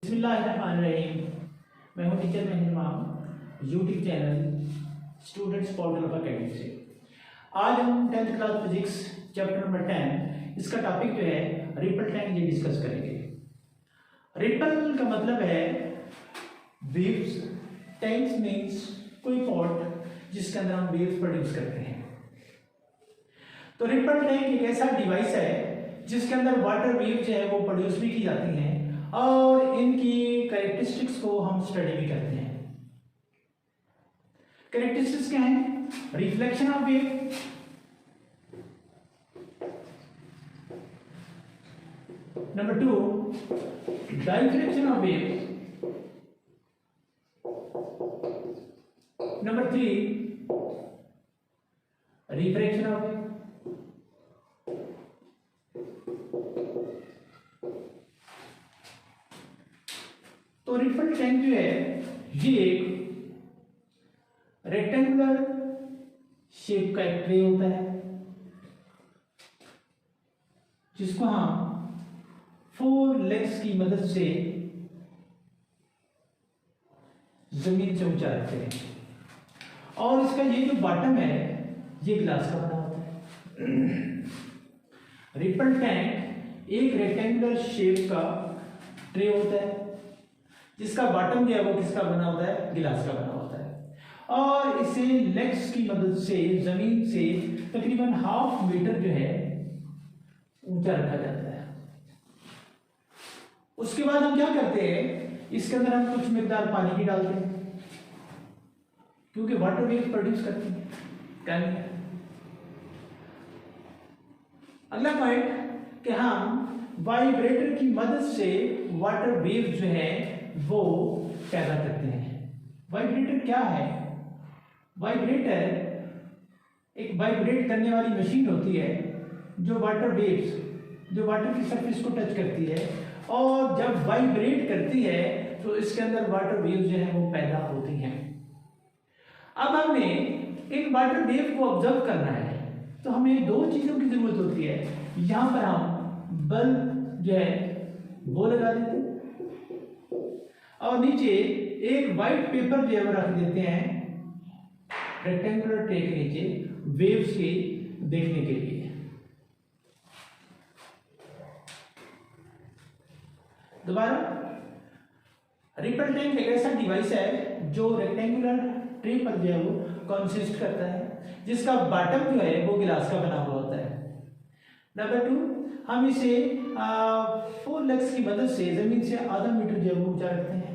बिस्मिल्लाहिर्रहमानिर्रहीम। मैं हूं टीचर मेहमान YouTube channel students portal of academy से। आज हम 10th class physics chapter number 10 इसका टॉपिक जो है रिपल टैंक ये डिस्कस करेंगे। रिपल का मतलब है वेव्स, टैंक्स मीन्स कोई पॉट जिसके अंदर हम वेव्स प्रोड्यूस करते हैं। तो रिपल टैंक एक ऐसा डिवाइस है जिसके अंदर वाटर वेव जो है वो प्रोड्यूस भी की जाती हैं और इनकी कैरेक्टरिस्टिक्स को हम स्टडी भी करते हैं। कैरेक्टरिस्टिक्स क्या हैं? Reflection of wave, number 2 diffraction of wave, number 3 refraction of wave. तो रिपल टैंक जो है ये एक रेक्टेंगुलर शेप का एक ट्रे होता है जिसको हम 4 लेग्स की मदद से जमीन से ऊंचा रखते हैं और इसका ये जो बॉटम है ये ग्लास का बना होता है। रिपल टैंक एक रेक्टेंगुलर शेप का ट्रे होता है जिसका बॉटम जो है वो किसका बना होता है? गिलास का बना होता है और इसे लेग्स की मदद से जमीन से तकरीबन 1/2 मीटर जो है ऊंचा रखा जाता है। उसके बाद हम क्या करते हैं, इसके अंदर हम कुछ मिकदार पानी की डालते हैं क्योंकि वाटर वेव प्रोड्यूस करती है। क्या अगला पॉइंट कि हम वाइब्रेटर की मदद से वाटर वेव जो है वो पैदा करते हैं। वाइब्रेटर क्या है? वाइब्रेटर एक वाइब्रेट करने वाली मशीन होती है जो वाटर वेव्स, जो वाटर की सरफेस को टच करती है और जब वाइब्रेट करती है तो इसके अंदर वाटर वेव जो है वो पैदा होती हैं। अब हमने इन वाटर वेव को ऑब्जर्व करना है तो हमें 2 चीजों की जरूरत होती है। यहां पर हम बल्ब जो है वो लगा देते हैं और नीचे एक वाइट पेपर जो है वो रख देते हैं रेक्टेंगुलर ट्रे के नीचे वेव्स के देखने के लिए। दोबारा, रिपल टैंक एक ऐसा डिवाइस है जो रेक्टेंगुलर ट्रे पर जो है वो कंसिस्ट करता है जिसका बॉटम जो है वो गिलास का बना हुआ होता है। नंबर 2 हम इसे 4 लेग्स की मदद से जमीन से आधा मीटर जो है वो ऊंचा रखते हैं।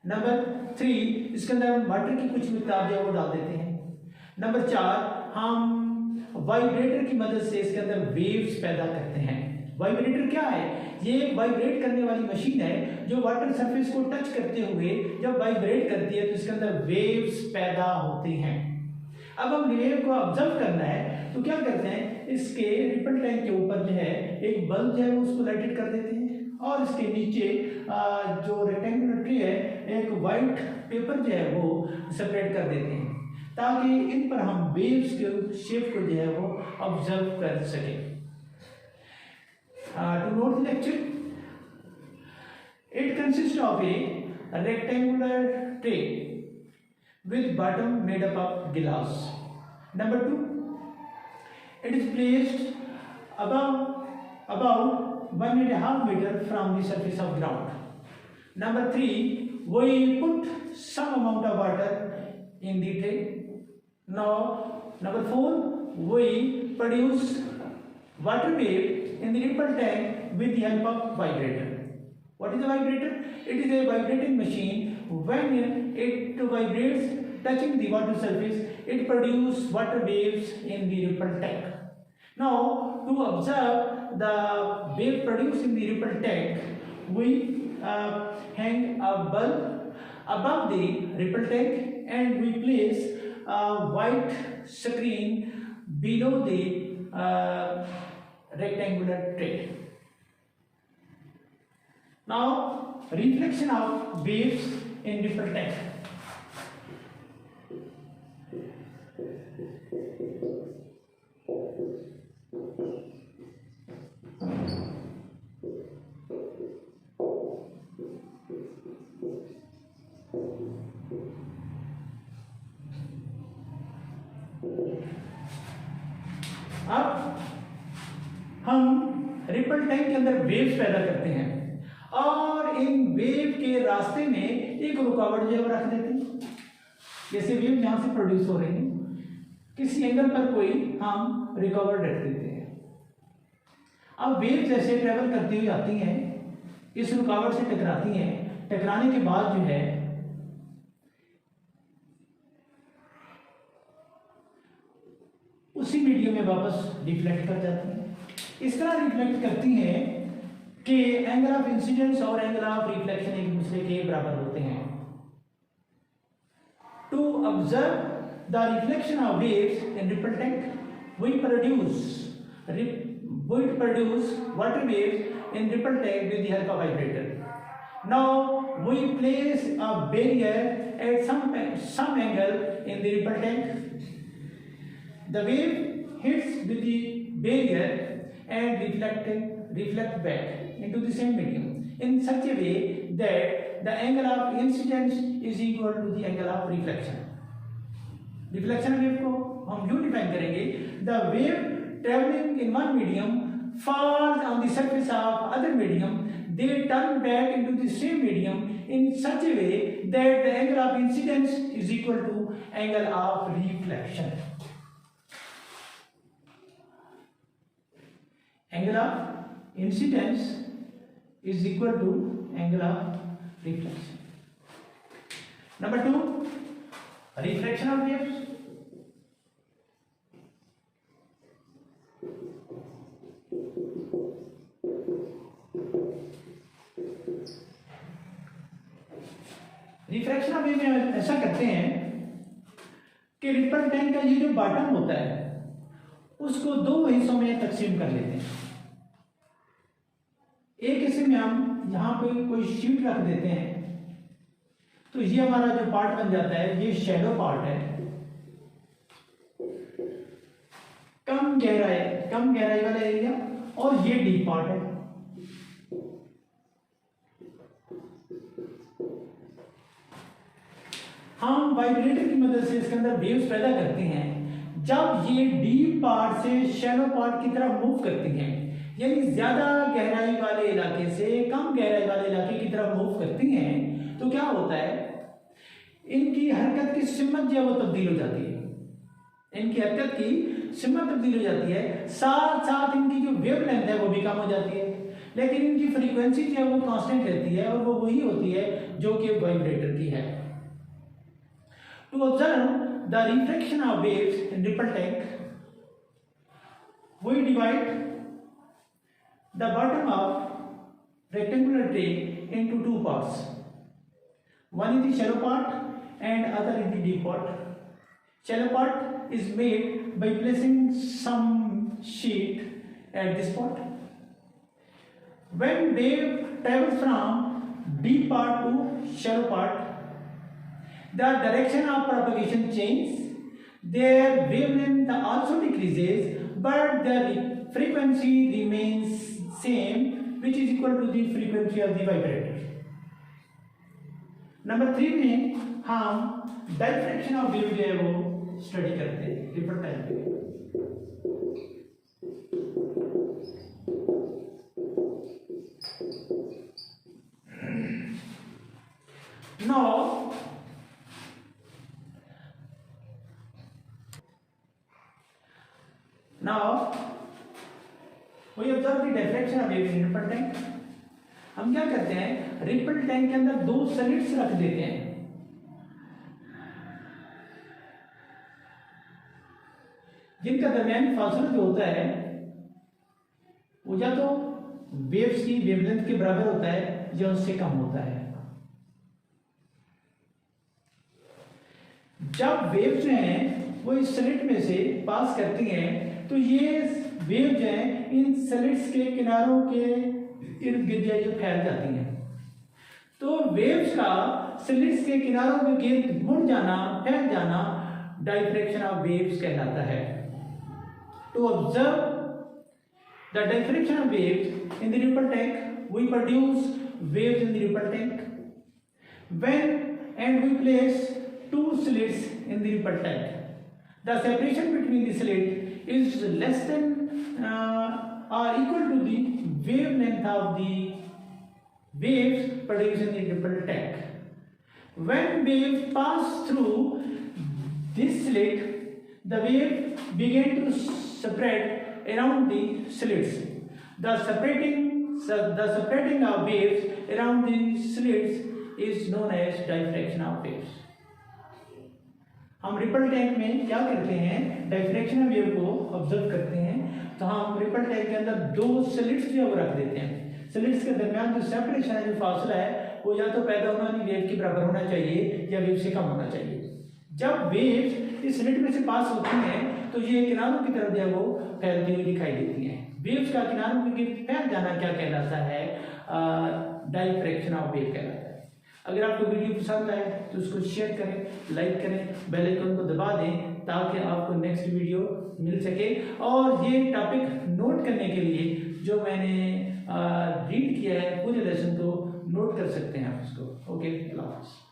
नंबर 3 इसके अंदर हम वाटर की कुछ मिकदार जो है वो डाल देते हैं। नंबर 4 हम वाइब्रेटर की मदद से इसके अंदर वेव्स पैदा करते हैं। वाइब्रेटर क्या है? ये एक वाइब्रेट करने वाली मशीन है जो वाटर सरफेस को टच करते हुए जब वाइब्रेट करती है तो इसके अंदर वेव्स पैदा होती हैं। अब हम वेव को ऑब्जर्व करना है तो क्या करते हैं, इसके रिपल टैंक के ऊपर जो है एक बल्ब जो है उसको लाइटेड कर देते हैं और इसके नीचे जो रेक्टेंगुलर ट्री है एक वाइट पेपर जो है वो सेपरेट कर देते हैं ताकि इन पर हम वेव्स के शेप को जो है वो ऑब्जर्व कर सकें। To note the lecture, it consists of a rectangular tray with bottom made up of glass. Number 2, it is placed about 1.5 meter from the surface of ground. Number 3, we put some amount of water in the tray. Now, number 4, we produce water wave in the ripple tank with the help of vibrator. What is a vibrator? It is a vibrating machine. When it vibrates touching the water surface, it produces water waves in the ripple tank. Now, to observe the wave produced in the ripple tank, we hang a bulb above the ripple tank and we place a white screen below the rectangular tray. Now, reflection of waves in ripple tank. हम ripple tank के अंदर waves पैदा करते हैं और in wave के रास्ते में एक रुकावट जो है वो रख देते हैं। जैसे वेव जहां से प्रोड्यूस हो रही है किसी एंगल पर कोई हम रुकावट रख देते हैं। अब वेव जैसे ट्रेवल करती हुई आती हैं, इस रुकावट से टकराती हैं, टकराने के बाद जो है उसी मीडियम में वापस रिफ्लेक्ट कर जाती हैं। इस तरह रिफ्लेक्ट करती हैं कि एंगल ऑफ इंसिडेंस और एंगल ऑफ रिफ्लेक्शन एक दूसरे के बराबर होते हैं। To observe the reflection of waves in ripple tank we produce water waves in ripple tank with the help of vibrator. Now we place a barrier at some angle in the ripple tank. The wave hits with the barrier and reflect back into the same medium in such a way that the angle of incidence is equal to the angle of reflection. Reflection wave को हम यूं define करेंगे, the wave traveling in one medium falls on the surface of other medium, they turn back into the same medium in such a way that the angle of incidence is equal to angle of reflection. Angle of incidence is equal to angle of reflection. Number 2, refraction of waves. Refraction of wave में ऐसा करते हैं कि ripple tank का ये जो bottom होता है उसको दो हिस्सों में तकसीम कर लेते हैं। एक हिस्से में हम यहाँ पे कोई शीट रख देते हैं, तो ये हमारा जो पार्ट बन जाता है, ये शैडो पार्ट है, कम गहराई वाला एरिया, और ये डीप पार्ट है। हम वाइब्रेटर की मदद से इसके अंदर वेव्स पैदा करते हैं। जब ये डीप पार्ट से शैलो पार्ट की तरफ मूव करती हैं, यानी ज्यादा गहराई वाले इलाके से कम गहराई वाले इलाके की तरफ मूव करती हैं, तो क्या होता है, इनकी हरकत की सिमत जो है वो तब्दील हो जाती है। इनकी हरकत की सिमत तब्दील हो जाती है, साथ साथ इनकी जो वेव लेंथ है वो भी कम हो जाती है, लेकिन इनकी फ्रीक्वेंसी जो है वो कांस्टेंट रहती है, और वो वही होती है जो कि वाइब्रेटर की है। To observe the refraction of waves in ripple tank, we divide the bottom of rectangular tray into two parts. One is the shallow part and other is the deep part. Shallow part is made by placing some sheet at this spot. When wave travels from deep part to shallow part, the direction of propagation changes, their wavelength also decreases, but the frequency remains same, which is equal to the frequency of the vibrator. Number 3 में हम diffraction of wave जो है वो study करते हैं ripple tank पे। Now we observe the diffraction of wave in ripple tank. हम क्या करते हैं, रिपल टैंक के अंदर दो स्लिट्स रख देते हैं, जिनका दरमियानी फासला जो होता है वो या तो वेव्स की वेवलेंथ के बराबर होता है या उससे कम होता है। जब वेव्स जो हैं वो इस स्लिट में से पास करती हैं, तो ये वेव जो है इन स्लिट्स के किनारों के इर्द गिर्द जो फैल जाती हैं, तो वेव्स का स्लिट्स के किनारों के गिर्द मुड़ जाना, फैल जाना डायफ्रैक्शन ऑफ वेव्स कहलाता है। To observe the diffraction of waves in the ripple tank, we produce waves in the ripple tank when and we place two slits in the ripple tank. The separation between the slit is less than are equal to the wavelength of the waves produced in the ripple tank. When waves pass through this slit, the wave began to spread around the slits. The separating of waves around the slits is known as diffraction of waves. हम ripple tank में क्या करते हैं, diffraction wave को observe करते हैं, तो हम रिपल टैंक के अंदर दो स्लिट्स जो है वो रख देते हैं। स्लिट्स के दरमियान जो सेपरेशन है, जो फासला है, वो या तो पैदा होने वाली वेव के बराबर होना चाहिए या वेव से कम होना चाहिए। जब वेव्स इस स्लिट में से पास होती हैं तो ये किनारों की तरफ जो है वो फैलती हुई दिखाई देती हैं। वेव्स का किनारों की फैल जाना क्या कहलाता है, डायफ्रैक्शन ऑफ वेव कहलाता है। अगर आपको वीडियो पसंद आए तो उसको शेयर करें, लाइक करें, बेल आइकन को दबा दें ताकि आपको नेक्स्ट वीडियो मिल सके। और ये टॉपिक नोट करने के लिए जो मैंने रीड किया है पूरे लेसन को नोट कर सकते हैं आप उसको। ओके, अल्लाह हाफ़िज़।